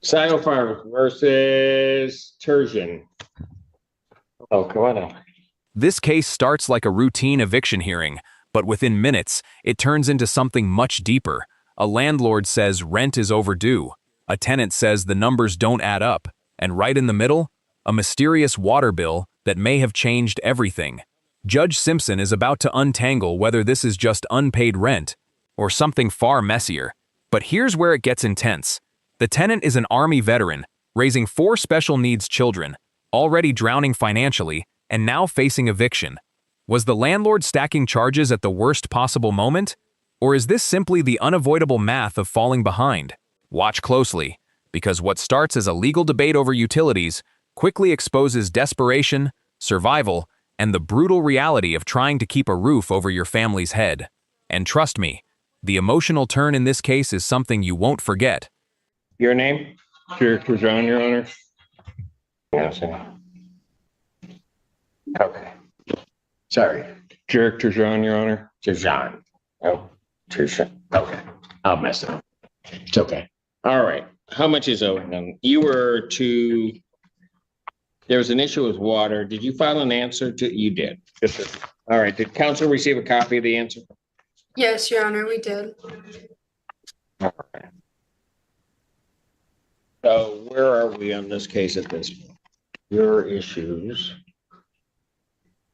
Sinopharm versus Tertian. Oh, come on now. This case starts like a routine eviction hearing, but within minutes, it turns into something much deeper. A landlord says rent is overdue. A tenant says the numbers don't add up. And right in the middle, a mysterious water bill that may have changed everything. Judge Simpson is about to untangle whether this is just unpaid rent or something far messier. But here's where it gets intense. The tenant is an Army veteran, raising 4 special needs children, already drowning financially, and now facing eviction. Was the landlord stacking charges at the worst possible moment? Or is this simply the unavoidable math of falling behind? Watch closely, because what starts as a legal debate over utilities quickly exposes desperation, survival, and the brutal reality of trying to keep a roof over your family's head. And trust me, the emotional turn in this case is something you won't forget. Your name? Director John, Your Honor. Yes. Okay. Sorry. Director John, Your Honor. Tertian. Oh, Tertian. Okay. I'll mess it up. It's okay. All right. How much is owing them? There was an issue with water. Did you file an answer to? You did. Yes, sir. All right. Did counsel receive a copy of the answer? Yes, Your Honor, we did. All right. So where are we on this case at this point? Your issues.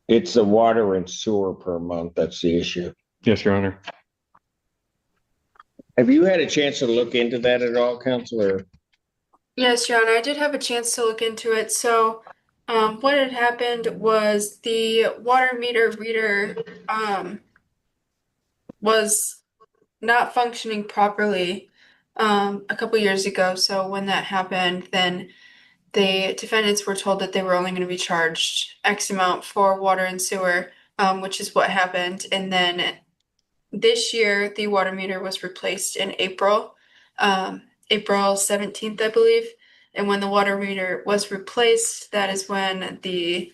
It's the water and sewer per month. That's the issue. Yes, Your Honor. Have you had a chance to look into that at all, Counselor? Yes, Your Honor, I did have a chance to look into it. So, what had happened was the water meter reader was not functioning properly a couple years ago. So when that happened, then the defendants were told that they were only going to be charged X amount for water and sewer, which is what happened. And then this year, the water meter was replaced in April, April 17th, I believe. And when the water meter was replaced, that is when the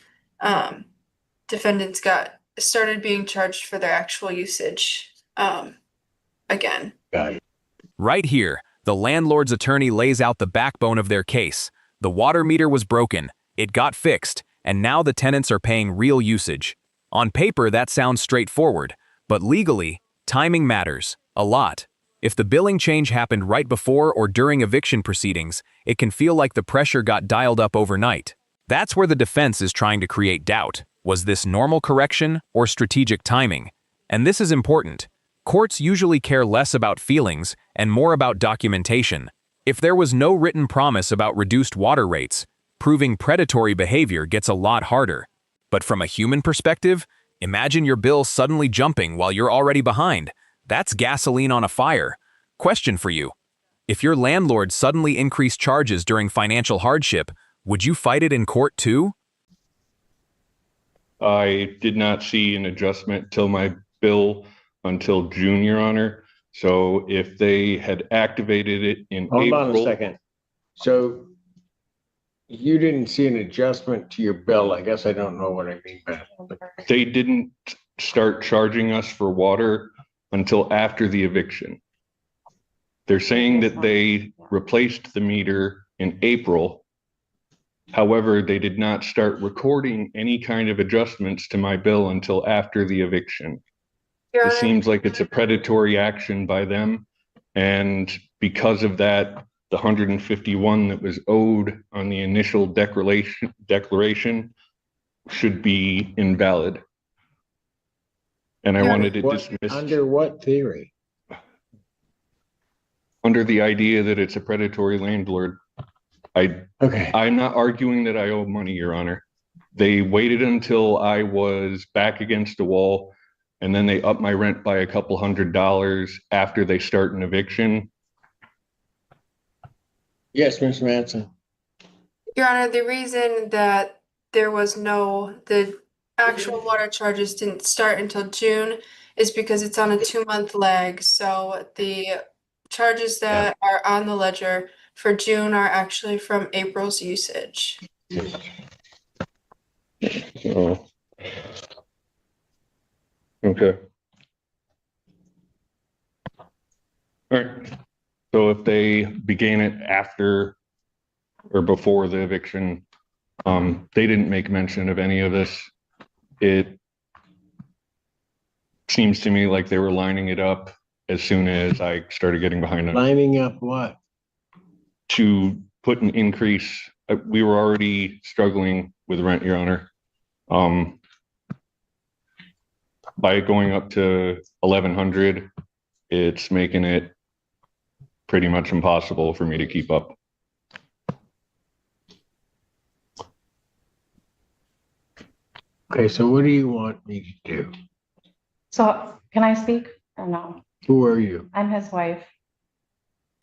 defendants started being charged for their actual usage again. Got it. Right here, the landlord's attorney lays out the backbone of their case. The water meter was broken, it got fixed, and now the tenants are paying real usage. On paper, that sounds straightforward, but legally, timing matters a lot. If the billing change happened right before or during eviction proceedings, it can feel like the pressure got dialed up overnight. That's where the defense is trying to create doubt. Was this normal correction or strategic timing? And this is important. Courts usually care less about feelings and more about documentation. If there was no written promise about reduced water rates, proving predatory behavior gets a lot harder. But from a human perspective, imagine your bill suddenly jumping while you're already behind. That's gasoline on a fire. Question for you. If your landlord suddenly increased charges during financial hardship, would you fight it in court too? I did not see an adjustment till my bill until June, Your Honor. So if they had activated it in Hold April. on a second. So you didn't see an adjustment to your bill. I guess I don't know what I mean by that. They didn't start charging us for water until after the eviction. They're saying that they replaced the meter in April. However, they did not start recording any kind of adjustments to my bill until after the eviction. Your It Honor, seems like it's a predatory action by them. And because of that, the 151 that was owed on the initial declaration should be invalid. And I wanted to dismiss Under what theory? under the idea that it's a predatory landlord. Okay. I'm not arguing that I owe money, Your Honor. They waited until I was back against the wall, and then they upped my rent by a couple $100 after they start an eviction. Yes, Mr. Manson. Your Honor, the reason that the actual water charges didn't start until June is because it's on a 2-month lag. So the charges that are on the ledger for June are actually from April's usage. Oh. Okay. All right. So if they began it after or before the eviction. They didn't make mention of any of this. It seems to me like they were lining it up as soon as I started getting behind them Lining up what? to put an increase. We were already struggling with rent, Your Honor. By going up to 1,100, it's making it pretty much impossible for me to keep up. Okay, so what do you want me to do? So can I speak or no? Who are you? I'm his wife.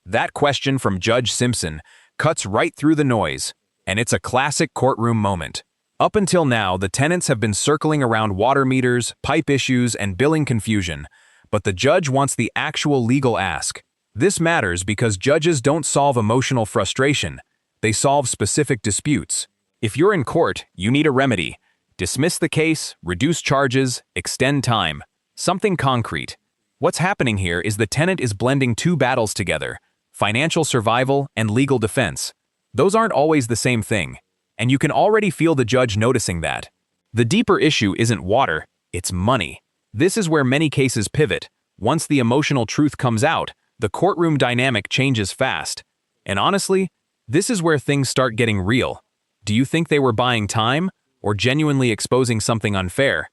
That question from Judge Simpson cuts right through the noise, and it's a classic courtroom moment. Up until now, the tenants have been circling around water meters, pipe issues, and billing confusion, but the judge wants the actual legal ask. This matters because judges don't solve emotional frustration. They solve specific disputes. If you're in court, you need a remedy. Dismiss the case, reduce charges, extend time. Something concrete. What's happening here is the tenant is blending two battles together: financial survival and legal defense. Those aren't always the same thing, and you can already feel the judge noticing that. The deeper issue isn't water, it's money. This is where many cases pivot. Once the emotional truth comes out, the courtroom dynamic changes fast. And honestly, this is where things start getting real. Do you think they were buying time or genuinely exposing something unfair?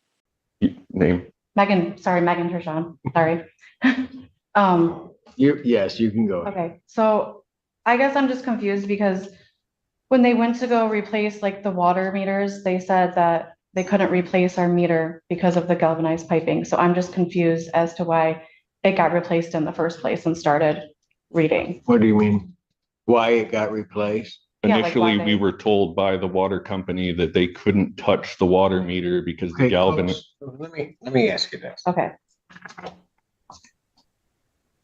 Name? Megan Tershawn. Sorry. Yes, you can go. Okay, so I guess I'm just confused because when they went to go replace like the water meters, they said that they couldn't replace our meter because of the galvanized piping. So I'm just confused as to why it got replaced in the first place and started reading. What do you mean? Why it got replaced? Yeah, like Initially, why we they- were told by the water company that they couldn't touch the water meter because the Okay, galvanized. folks, let me ask you this. Okay,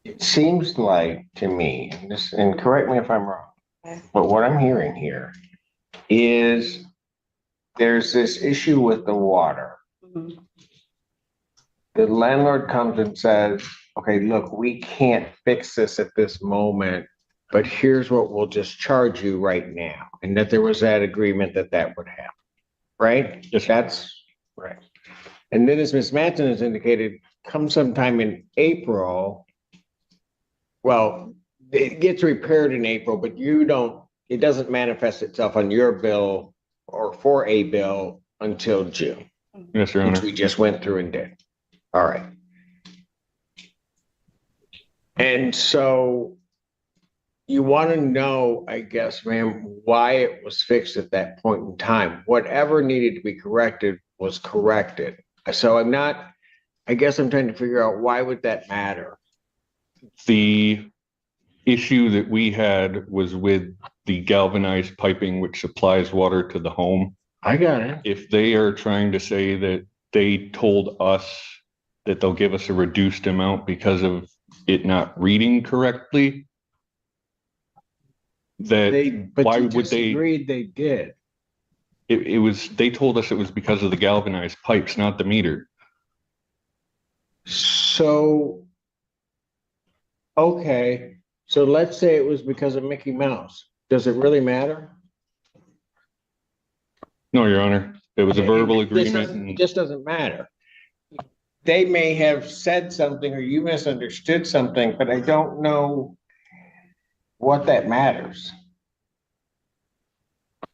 It seems like to me, and correct me if I'm wrong, Okay. but what I'm hearing here is there's this issue with the water. Mhm. The landlord comes and says, okay, look, we can't fix this at this moment, but here's what we'll just charge you right now. And that there was that agreement that that would happen, right? Yes, sir. That's right. And then as Ms. Manson has indicated, come sometime in April, well, it gets repaired in April, but it doesn't manifest itself on your bill or for a bill until June, Yes, Your which Honor. we just went through and did. All right. And so you want to know, I guess, ma'am, why it was fixed at that point in time. Whatever needed to be corrected was corrected. So I guess I'm trying to figure out why would that matter? The issue that we had was with the galvanized piping, which supplies water to the home. I got it. If they are trying to say that they told us that they'll give us a reduced amount because of it not reading correctly, But why you would just they? agreed they did. They told us it was because of the galvanized pipes, not the meter. So, okay, so let's say it was because of Mickey Mouse. Does it really matter? No, Your Honor. It was a verbal This agreement. doesn't- and- This doesn't matter. They may have said something or you misunderstood something, but I don't know what that matters.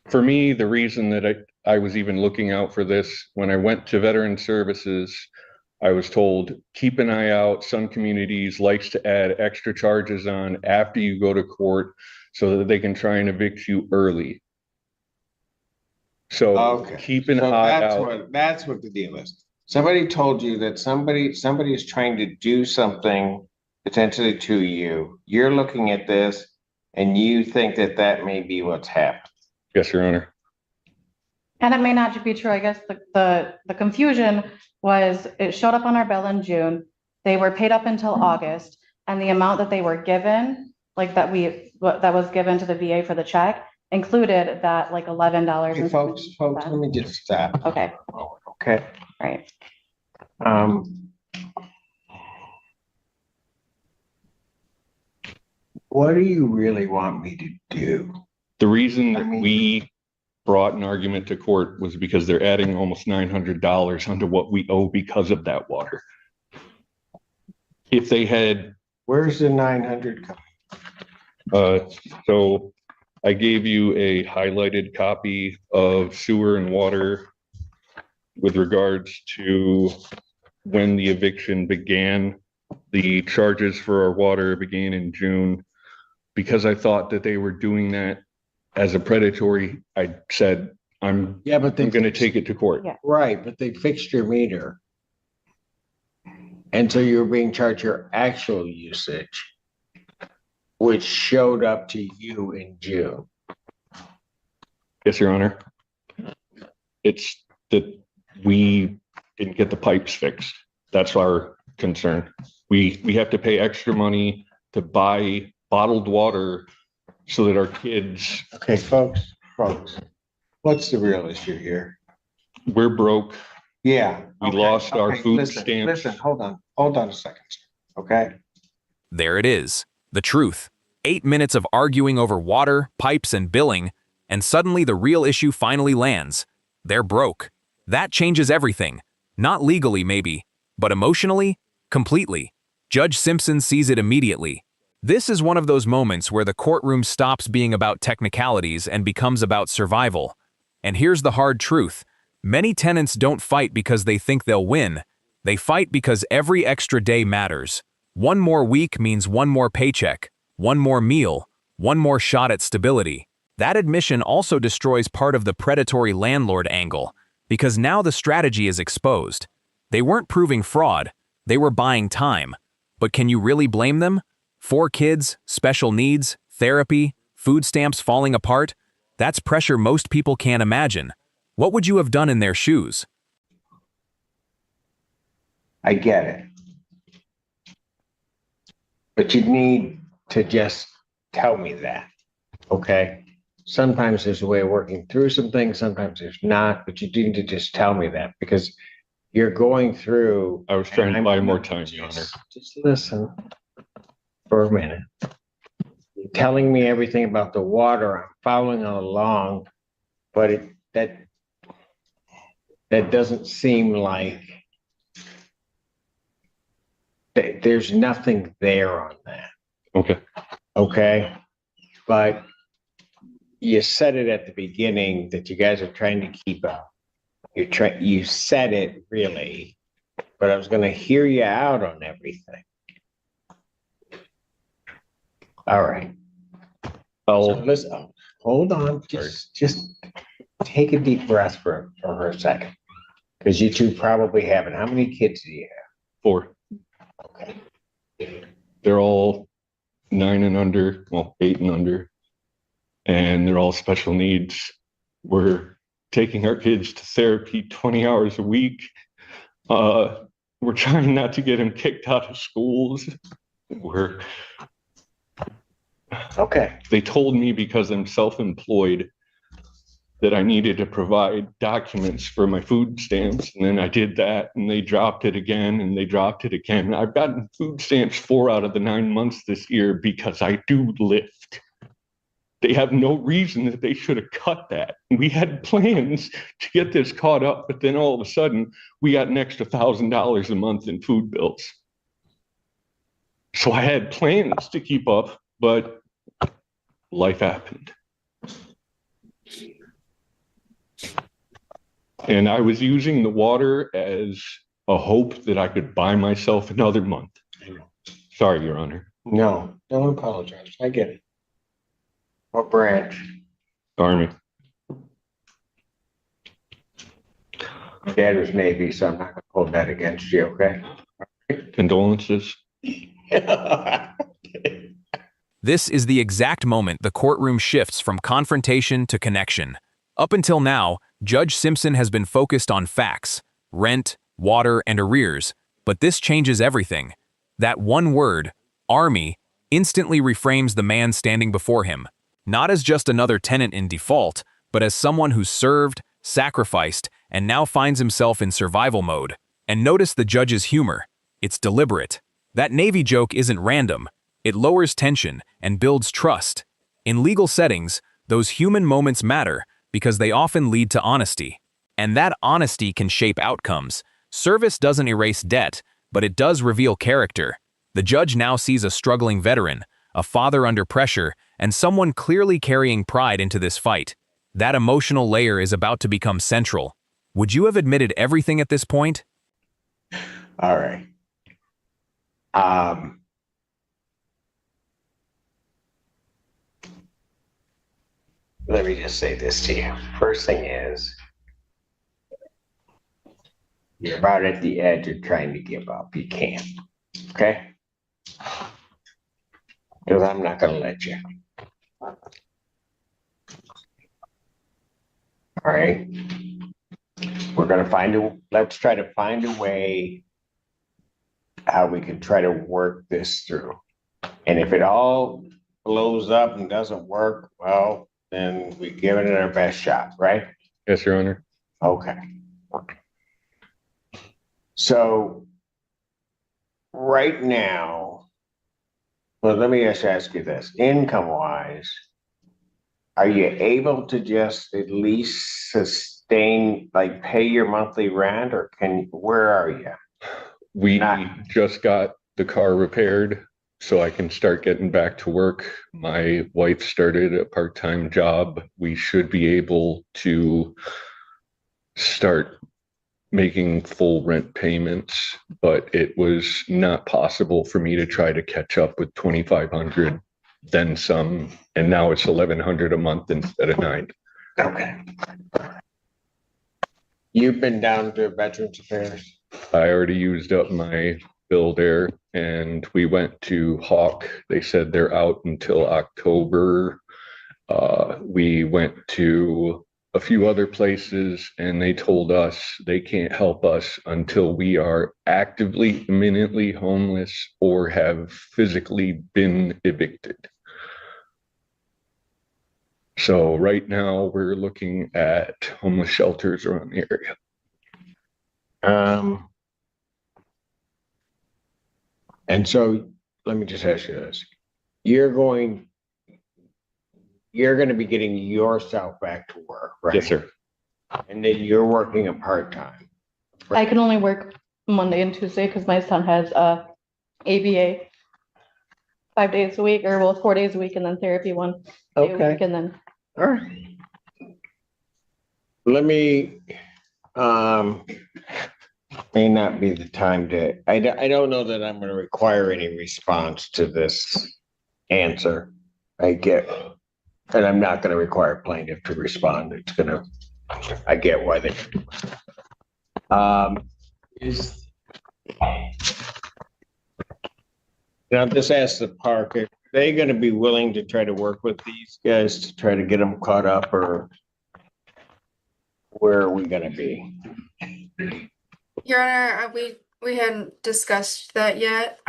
For me, the reason that I was even looking out for this, when I went to Veteran Services, I was told, keep an eye out. Some communities likes to add extra charges on after you go to court so that they can try and evict you early. So Okay. keep an So eye out. that's what the deal is. Somebody told you that somebody is trying to do something potentially to you. You're looking at this and you think that that may be what's happened. Yes, Your Honor. And it may not be true. I guess the confusion was it showed up on our bill in June. They were paid up until August, and the amount that they were given, like that was given to the VA for the check, included that like $11. Okay, folks, let me just stop. Okay, Okay. right. What do you really want me to do? The reason I that mean- we brought an argument to court was because they're adding almost $900 onto what we owe because of that water. If they had, Where's the 900 come? so I gave you a highlighted copy of sewer and water with regards to when the eviction began. The charges for our water began in June. Because I thought that they were doing that as a predatory, I said, I'm Yeah, but going to take it to court. Yeah. Right, but they fixed your meter. And so you were being charged your actual usage, which showed up to you in June. Yes, Your Honor. It's that we didn't get the pipes fixed. That's our concern. We have to pay extra money to buy bottled water so that our kids, Okay, folks, what's the real issue here? we're broke. Yeah. We okay, lost our okay, food listen, stamps. Listen, hold on a second, okay? There it is. The truth. 8 minutes of arguing over water, pipes, and billing, and suddenly the real issue finally lands. They're broke. That changes everything. Not legally, maybe, but emotionally, completely. Judge Simpson sees it immediately. This is one of those moments where the courtroom stops being about technicalities and becomes about survival. And here's the hard truth. Many tenants don't fight because they think they'll win. They fight because every extra day matters. One more week means one more paycheck, one more meal, one more shot at stability. That admission also destroys part of the predatory landlord angle, because now the strategy is exposed. They weren't proving fraud, they were buying time. But can you really blame them? 4 kids, special needs, therapy, food stamps falling apart? That's pressure most people can't imagine. What would you have done in their shoes? I get it. But you need to just tell me that, okay? Sometimes there's a way of working through some things, sometimes there's not, but you need to just tell me that because you're going through. I was trying to and buy I'm- more time, Your Honor. Just listen for a minute. You're telling me everything about the water, I'm following along, but that doesn't seem like there's nothing there on that. Okay. Okay, but you said it at the beginning that you guys are trying to keep up. You said it really, but I was gonna hear you out on everything. All right, so I'll, listen, hold on, just take a deep breath for a second. Because you two probably haven't. How many kids do you 4. have? Okay. They're all 9 and under, well, 8 and under, and they're all special needs. We're taking our kids to therapy 20 hours a week. We're trying not to get them kicked out of schools. Okay, They told me because I'm self-employed that I needed to provide documents for my food stamps. And then I did that and they dropped it again and they dropped it again. I've gotten food stamps 4 out of the 9 months this year because I do lift. They have no reason that they should have cut that. We had plans to get this caught up, but then all of a sudden we got an extra $1,000 a month in food bills. So I had plans to keep up, but life happened. And I was using the water as a hope that I could buy myself another month. Sorry, Your Honor. no, don't apologize. I get it. What branch? Army. My dad was Navy, so I'm not gonna hold that against you, okay? Condolences. This is the exact moment the courtroom shifts from confrontation to connection. Up until now, Judge Simpson has been focused on facts, rent, water, and arrears, but this changes everything. That one word, Army, instantly reframes the man standing before him, not as just another tenant in default, but as someone who's served, sacrificed, and now finds himself in survival mode. And notice the judge's humor. It's deliberate. That Navy joke isn't random. It lowers tension and builds trust. In legal settings, Those human moments matter because they often lead to honesty. And that honesty can shape outcomes. Service doesn't erase debt, but it does reveal character. The judge now sees a struggling veteran, a father under pressure, and someone clearly carrying pride into this fight. That emotional layer is about to become central. Would you have admitted everything at this point? All right. Let me just say this to you. First thing is, you're about at the edge of trying to give up. You can't. Okay? Because I'm not going to let you. All right. We're going to let's try to find a way how we can try to work this through. And if it all blows up and doesn't work, well, then we give it our best shot, right? Yes, Your Honor. Okay. So right now, well, let me just ask you this, income wise, are you able to just at least sustain, like pay your monthly rent, or where are you? We just got the car repaired so I can start getting back to work. My wife started a part-time job. We should be able to start making full rent payments, but it was not possible for me to try to catch up with 2,500, then some, and now it's 1,100 a month instead of 9. Okay. You've been down to Veterans Affairs? I already used up my bill there, and we went to Hawk. They said they're out until October. We went to a few other places, and they told us they can't help us until we are actively, imminently homeless or have physically been evicted. So right now we're looking at homeless shelters around the area. And so let me just ask you this. You're going to be getting yourself back to work, right? Yes, sir. And then you're working a part-time. I can only work Monday and Tuesday because my son has ABA 5 days a week, or well, 4 days a week, and then therapy 1 day a Okay. week, and then All right. Let me, may not be the time to, I don't know that I'm going to require any response to this answer. And I'm not going to require plaintiff to respond. I get why they. Now just ask the park, are they going to be willing to try to work with these guys to try to get them caught up, or where are we going to be? Your Honor, we hadn't discussed that yet.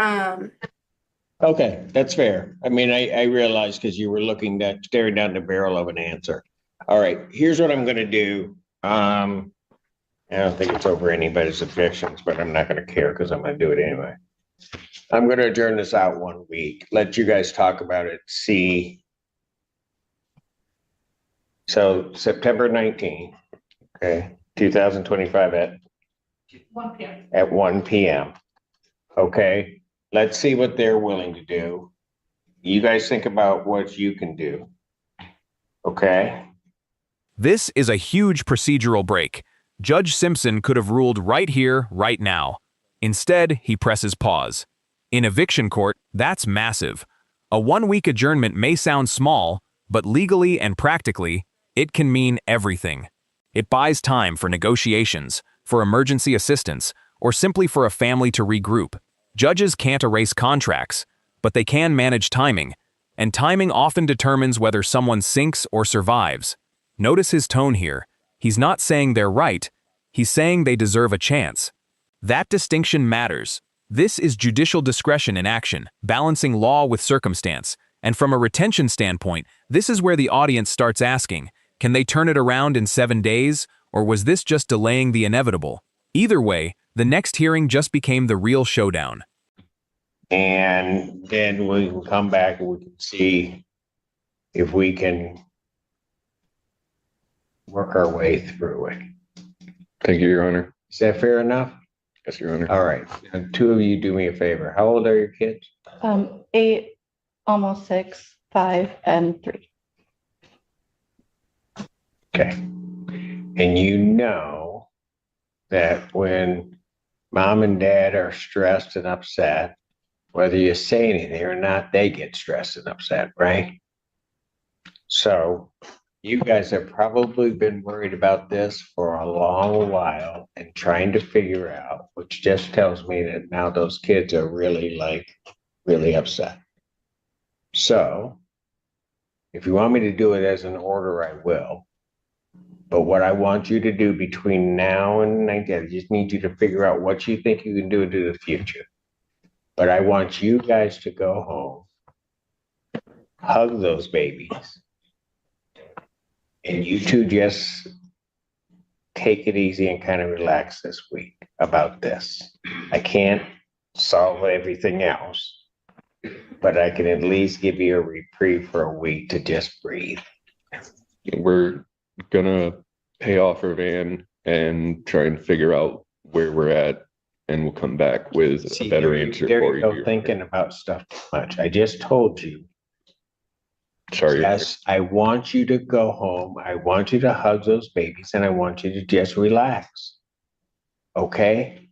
Okay, that's fair. I mean, I realize because you were staring down the barrel of an answer. All right, here's what I'm going to do. I don't think it's over anybody's objections, but I'm not going to care because I'm going to do it anyway. I'm going to adjourn this out 1 week. Let you guys talk about it. See. So September 19th, okay, 2025 at 1 p.m. At 1 p.m. Okay, let's see what they're willing to do. You guys think about what you can do. Okay. This is a huge procedural break. Judge Simpson could have ruled right here, right now. Instead, he presses pause. In eviction court, that's massive. A 1-week adjournment may sound small, but legally and practically, it can mean everything. It buys time for negotiations, for emergency assistance, or simply for a family to regroup. Judges can't erase contracts, but they can manage timing, and timing often determines whether someone sinks or survives. Notice his tone here. He's not saying they're right, he's saying they deserve a chance. That distinction matters. This is judicial discretion in action, balancing law with circumstance. And from a retention standpoint, this is where the audience starts asking, can they turn it around in 7 days, or was this just delaying the inevitable? Either way, the next hearing just became the real showdown. And then we can come back and we can see if we can work our way through it. Thank you, Your Honor. Is that fair enough? Yes, Your Honor. All right. Now, two of you do me a favor. How old are your kids? 8, almost 6, 5, and 3. Okay. And you know that when mom and dad are stressed and upset, whether you say anything or not, they get stressed and upset, right? So you guys have probably been worried about this for a long while and trying to figure out, which just tells me that now those kids are really really upset. So if you want me to do it as an order, I will. But what I want you to do between now and 19, I just need you to figure out what you think you can do into the future. But I want you guys to go home, hug those babies, and you two just take it easy and kind of relax this week about this. I can't solve everything else, but I can at least give you a reprieve for a week to just breathe. We're gonna pay off our van and try and figure out where we're at, and we'll come back with See, a better there answer you for go, you. thinking about stuff too much. I just told you. Sorry. Yes, I want you to go home. I want you to hug those babies and I want you to just relax. Okay?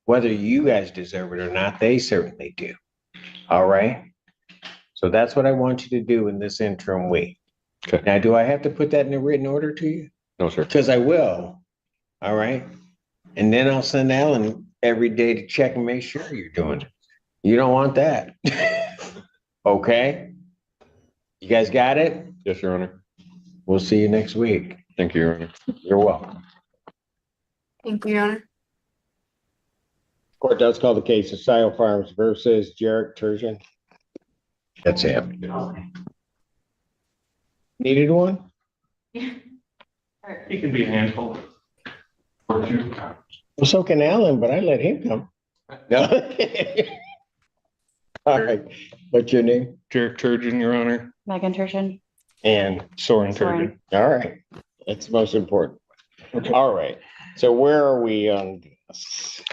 Whether you guys deserve it or not, they certainly do. All right? So that's what I want you to do in this interim week. Okay. Now, do I have to put that in a written order to you? No, sir. Because I will. All right? And then I'll send Alan every day to check and make sure you're doing it. You don't want that. Okay? You guys got it? Yes, Your Honor. We'll see you next week. Thank you, Your Honor. You're welcome. Thank you, Your Honor. Court does call the case of Sile Farms versus Jarek Turgeon. That's him. Needed one? He can be a handful. Or two. Well, so can Alan, but I let him come. No. All right. What's your name? Jarek Turgeon, Your Honor. Megan Tertian. And Soren Soren. Turgeon. all right. That's the most important. All right. So where are we on this?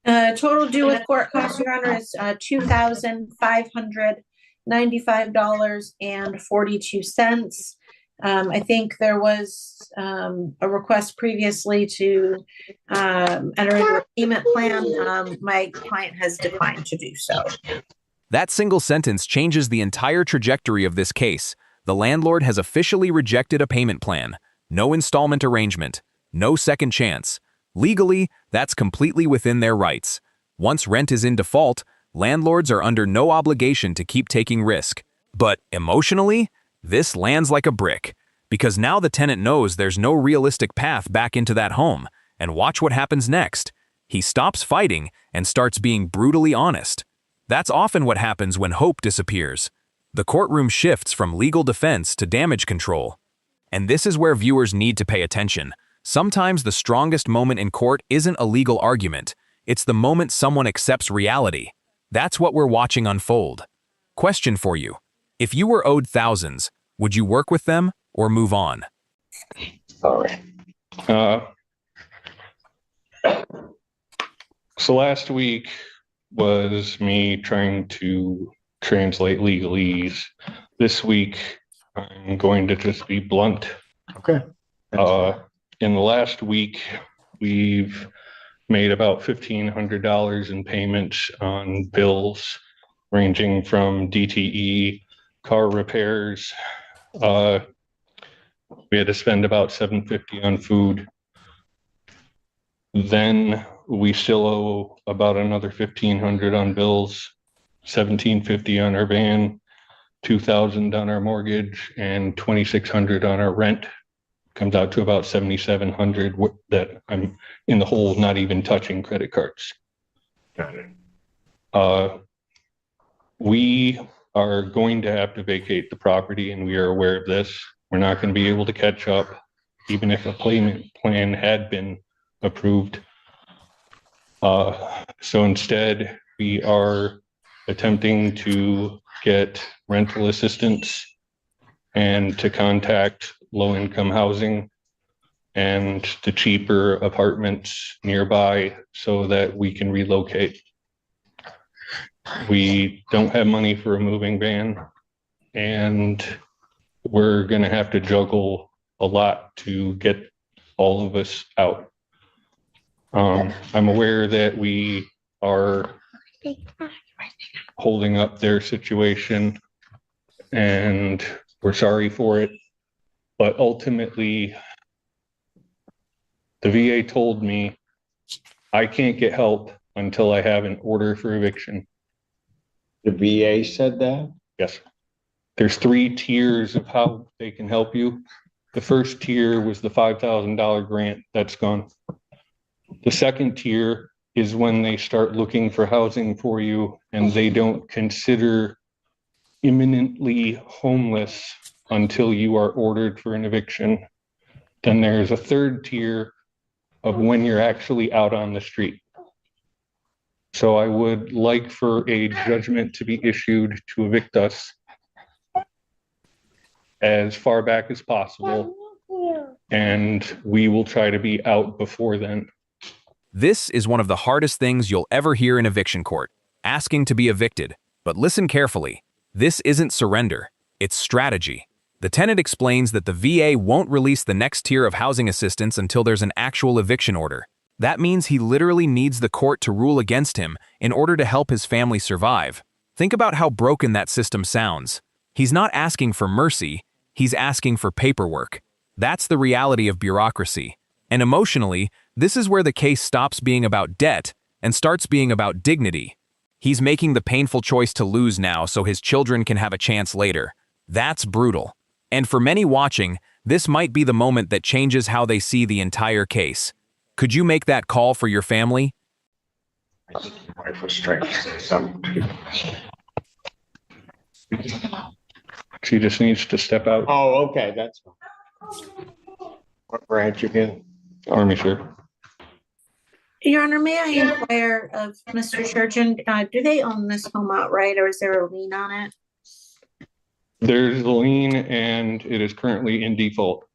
Total due with court costs, Your Honor, is $2,595.42. I think there was a request previously to enter into a payment plan. My client has declined to do so. That single sentence changes the entire trajectory of this case. The landlord has officially rejected a payment plan. No installment arrangement. No second chance. Legally, that's completely within their rights. Once rent is in default, landlords are under no obligation to keep taking risk. But emotionally, this lands like a brick. Because now the tenant knows there's no realistic path back into that home. And watch what happens next. He stops fighting and starts being brutally honest. That's often what happens when hope disappears. The courtroom shifts from legal defense to damage control. And this is where viewers need to pay attention. Sometimes the strongest moment in court isn't a legal argument. It's the moment someone accepts reality. That's what we're watching unfold. Question for you. If you were owed thousands, would you work with them or move on? All right. So last week was me trying to translate legalese. This week, I'm going to just be blunt. Okay. In the last week, we've made about $1,500 in payments on bills ranging from DTE, car repairs. We had to spend about $750 on food. Then we still owe about another $1,500 on bills, $1,750 on our van, $2,000 on our mortgage, and $2,600 on our rent. Comes out to about $7,700 that I'm in the hole, not even touching credit cards. Got it. We are going to have to vacate the property, and we are aware of this. We're not going to be able to catch up, even if a payment plan had been approved. So instead, we are attempting to get rental assistance and to contact low-income housing and the cheaper apartments nearby so that we can relocate. We don't have money for a moving van, and we're gonna have to juggle a lot to get all of us out. I'm aware that we are holding up their situation, and we're sorry for it. But ultimately, the VA told me I can't get help until I have an order for eviction. The VA said that? Yes. There's 3 tiers of how they can help you. The first tier was the $5,000 grant. That's gone. The second tier is when they start looking for housing for you and they don't consider imminently homeless until you are ordered for an eviction. Then there's a third tier of when you're actually out on the street. So I would like for a judgment to be issued to evict us as far back as possible, and we will try to be out before then. This is one of the hardest things you'll ever hear in eviction court, asking to be evicted. But listen carefully. This isn't surrender. It's strategy. The tenant explains that the VA won't release the next tier of housing assistance until there's an actual eviction order. That means he literally needs the court to rule against him in order to help his family survive. Think about how broken that system sounds. He's not asking for mercy, he's asking for paperwork. That's the reality of bureaucracy. And emotionally, this is where the case stops being about debt and starts being about dignity. He's making the painful choice to lose now so his children can have a chance later. That's brutal. And for many watching, this might be the moment that changes how they see the entire case. Could you make that call for your family? I think your wife was trying to say something. She just needs to step out. Oh, okay, that's fine. What branch again? Army, sir. Your Honor, may I inquire of Mr. Churchin, do they own this home outright or is there a lien on it? There's a lien and it is currently in default.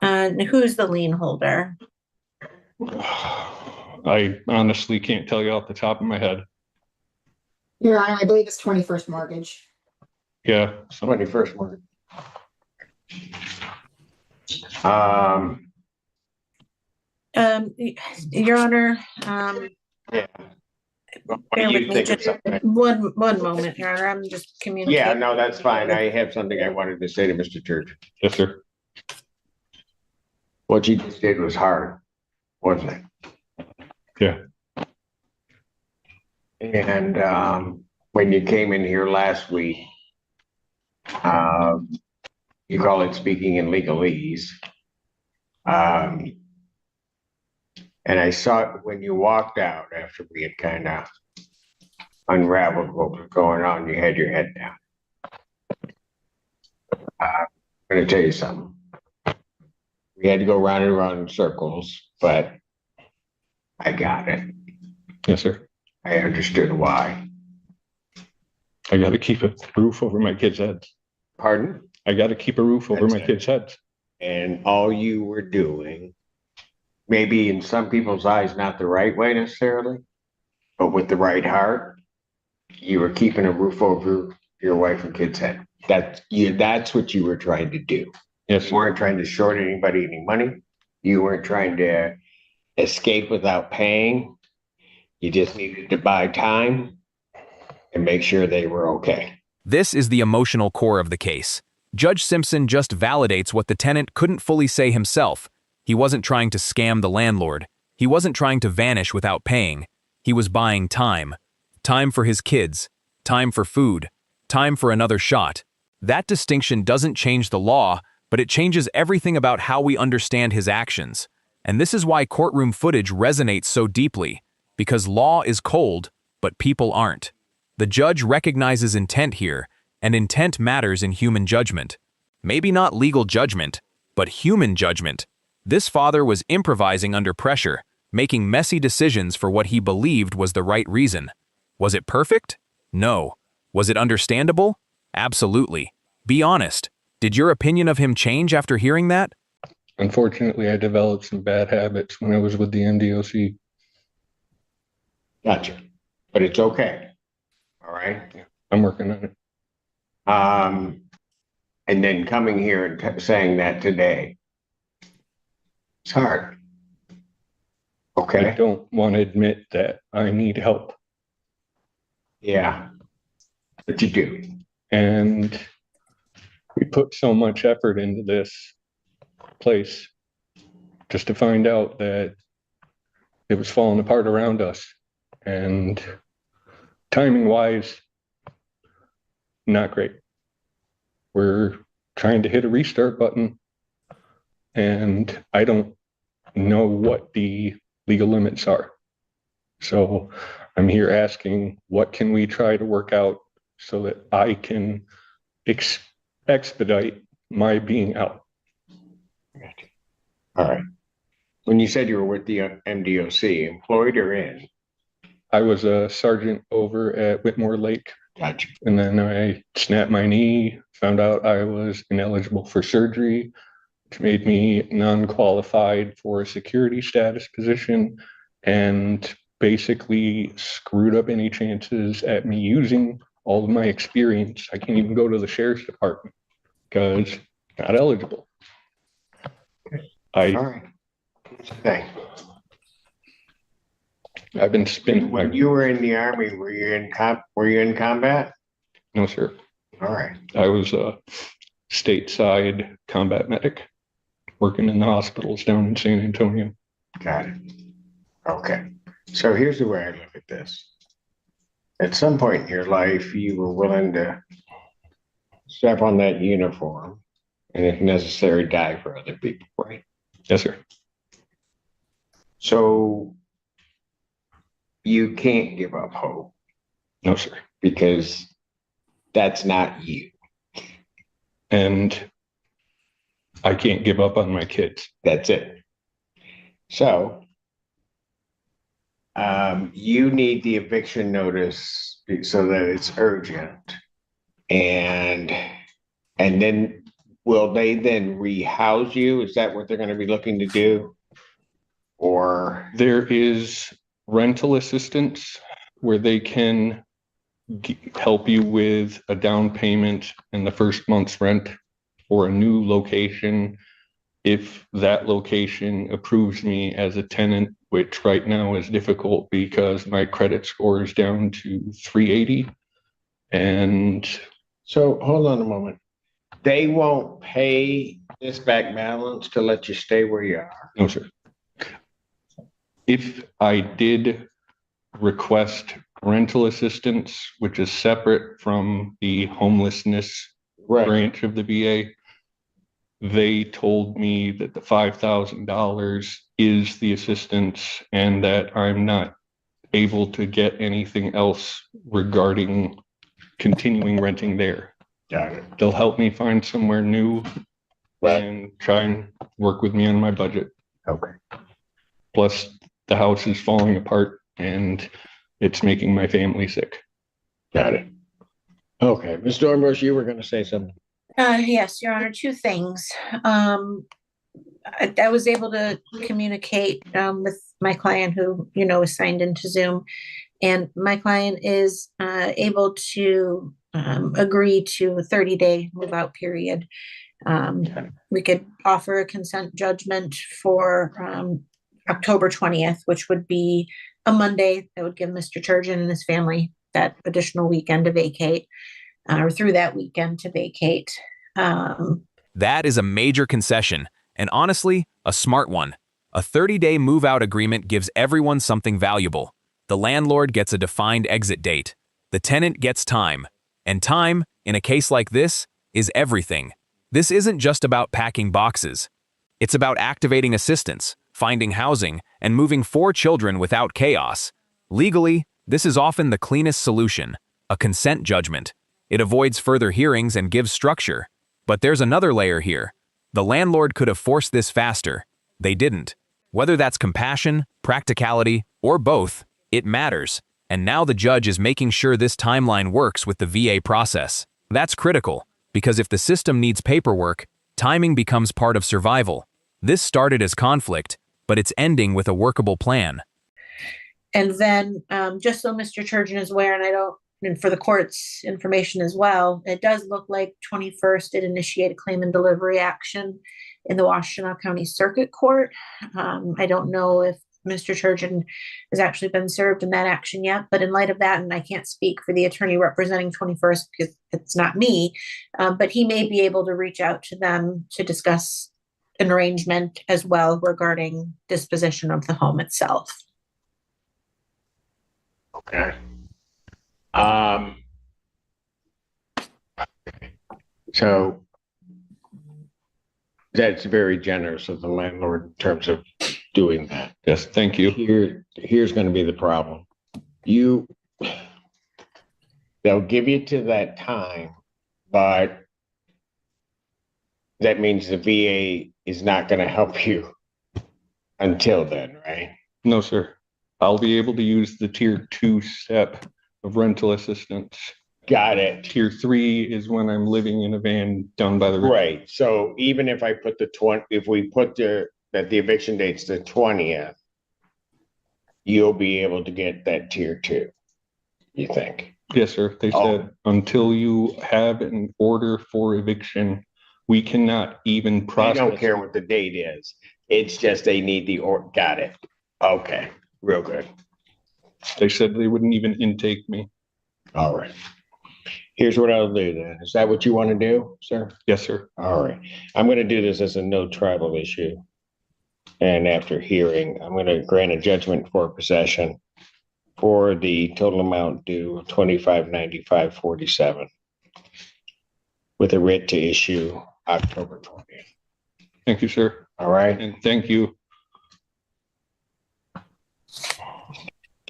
Who's the lien holder? I honestly can't tell you off the top of my head. Your Honor, I believe it's 21st Mortgage. Yeah. 21st mortgage. Your Honor, Yeah. What bear do with you me think of just something? one moment, Your Honor, I'm just communicating. Yeah, no, that's fine. I have something I wanted to say to Mr. Church. Yes, sir. What you just did was hard, wasn't it? Yeah. And when you came in here last week, you call it speaking in legalese. And I saw it when you walked out after we had kind of unraveled what was going on, you had your head down. I'm gonna tell you something. We had to go round and round in circles, but I got it. Yes, sir. I understood why. I got to keep a roof over my kids' heads. Pardon? I got to keep a roof over That's my it. kids' heads. And all you were doing, maybe in some people's eyes, not the right way necessarily, but with the right heart, you were keeping a roof over your wife and kids' head. That's what you were trying to do. Yes, You sir. weren't trying to short anybody any money. You weren't trying to escape without paying. You just needed to buy time and make sure they were okay. This is the emotional core of the case. Judge Simpson just validates what the tenant couldn't fully say himself. He wasn't trying to scam the landlord. He wasn't trying to vanish without paying. He was buying time. Time for his kids. Time for food. Time for another shot. That distinction doesn't change the law, but it changes everything about how we understand his actions. And this is why courtroom footage resonates so deeply, because law is cold, but people aren't. The judge recognizes intent here, and intent matters in human judgment. Maybe not legal judgment, but human judgment. This father was improvising under pressure, making messy decisions for what he believed was the right reason. Was it perfect? No. Was it understandable? Absolutely. Be honest. Did your opinion of him change after hearing that? Unfortunately, I developed some bad habits when I was with the MDOC. Gotcha. But it's okay. All right. I'm working on it. And then coming here and saying that today, it's hard. I Okay. don't want to admit that I need help. Yeah. But you do. And we put so much effort into this place just to find out that it was falling apart around us. And timing wise, not great. We're trying to hit a restart button, and I don't know what the legal limits are. So I'm here asking, what can we try to work out so that I can expedite my being out? All right. When you said you were with the MDOC, employed or in? I was a sergeant over at Whitmore Lake, Gotcha. and then I snapped my knee, found out I was ineligible for surgery, which made me non-qualified for a security status position, and basically screwed up any chances at me using all of my experience. I can't even go to the sheriff's department because I'm not eligible. All right. Thanks. I've been spinning When you were in the Army, were you in combat? No, sir. All right. I was a stateside combat medic working in the hospitals down in San Antonio. Got it. Okay. So here's the way I look at this. At some point in your life, you were willing to step on that uniform and, if necessary, die for other people, right? Yes, sir. So you can't give up hope No, sir. because that's not you. And I can't give up on my kids. That's it. So you need the eviction notice so that it's urgent. And then will they then rehouse you? Is that what they're going to be looking to do? Or There is rental assistance where they can help you with a down payment and the first month's rent for a new location if that location approves me as a tenant, which right now is difficult because my credit score is down to 380. And so hold on a moment. They won't pay this back balance to let you stay where you are. no, sir. If I did request rental assistance, which is separate from the homelessness branch of the VA, they told me that the $5,000 is the assistance and that I'm not able to get anything else regarding continuing renting there. Got it. They'll help me find somewhere new and try and work with me on my budget. Okay. Plus, the house is falling apart and it's making my family sick. Got it. Okay. Ms. Dornbush, you were going to say something. Yes, Your Honor, two things. I was able to communicate with my client who, is signed into Zoom, and my client is able to agree to a 30-day move-out period. We could offer a consent judgment for October 20th, which would be a Monday. That would give Mr. Turgeon and his family that additional weekend to vacate, or through that weekend to vacate. That is a major concession, and honestly, a smart one. A 30-day move-out agreement gives everyone something valuable. The landlord gets a defined exit date. The tenant gets time. And time, in a case like this, is everything. This isn't just about packing boxes. It's about activating assistance, finding housing, and moving 4 children without chaos. Legally, this is often the cleanest solution, a consent judgment. It avoids further hearings and gives structure. But there's another layer here. The landlord could have forced this faster. They didn't. Whether that's compassion, practicality, or both, it matters. And now the judge is making sure this timeline works with the VA process. That's critical, because if the system needs paperwork, timing becomes part of survival. This started as conflict, but it's ending with a workable plan. And then, just so Mr. Turgeon is aware, and for the court's information as well, it does look like 21st did initiate a claim and delivery action in the Washtenaw County Circuit Court. I don't know if Mr. Turgeon has actually been served in that action yet, but in light of that, and I can't speak for the attorney representing 21st because it's not me, but he may be able to reach out to them to discuss an arrangement as well regarding disposition of the home itself. Okay. So that's very generous of the landlord in terms of doing that. Yes, thank you. Here's going to be the problem. They'll give you to that time, but that means the VA is not going to help you until then, right? No, sir. I'll be able to use the tier 2 step of rental assistance. Got it. Tier 3 is when I'm living in a van down by the river. Right. So even if I put if we put that the eviction date's the 20th, you'll be able to get that tier 2, you think? Yes, sir. They said until you have an order for eviction, we cannot even I process. don't care what the date is. It's just they need got it. Okay. Real good. They said they wouldn't even intake me. All right. Here's what I'll do then. Is that what you want to do, sir? Yes, sir. All right. I'm going to do this as a no tribal issue. And after hearing, I'm going to grant a judgment for possession for the total amount due of $25.95.47 with a writ to issue October 20th. Thank you, sir. All right. And thank you.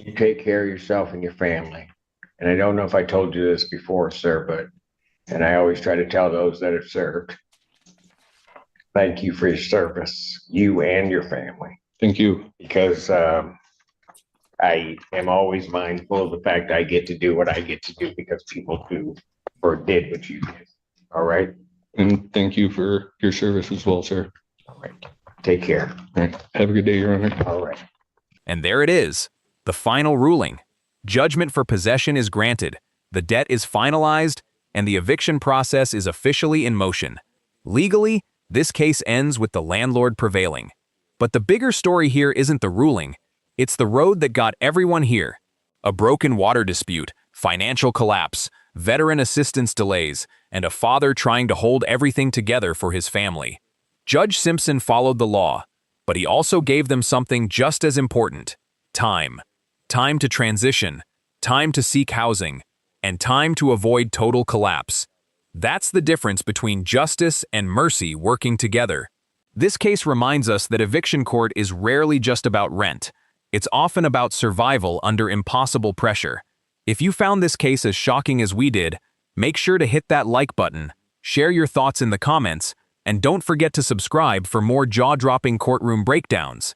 You take care of yourself and your family. And I don't know if I told you this before, sir, and I always try to tell those that have served, thank you for your service, you and your family, Thank you. because I am always mindful of the fact I get to do what I get to do because people do or did what you did. All right. And thank you for your service as well, sir. All right. Take care. Have a good day, Your Honor. All right. And there it is, the final ruling. Judgment for possession is granted, the debt is finalized, and the eviction process is officially in motion. Legally, this case ends with the landlord prevailing. But the bigger story here isn't the ruling, it's the road that got everyone here. A broken water dispute, financial collapse, veteran assistance delays, and a father trying to hold everything together for his family. Judge Simpson followed the law, but he also gave them something just as important: time. Time to transition, time to seek housing, and time to avoid total collapse. That's the difference between justice and mercy working together. This case reminds us that eviction court is rarely just about rent. It's often about survival under impossible pressure. If you found this case as shocking as we did, make sure to hit that like button, share your thoughts in the comments, and don't forget to subscribe for more jaw-dropping courtroom breakdowns.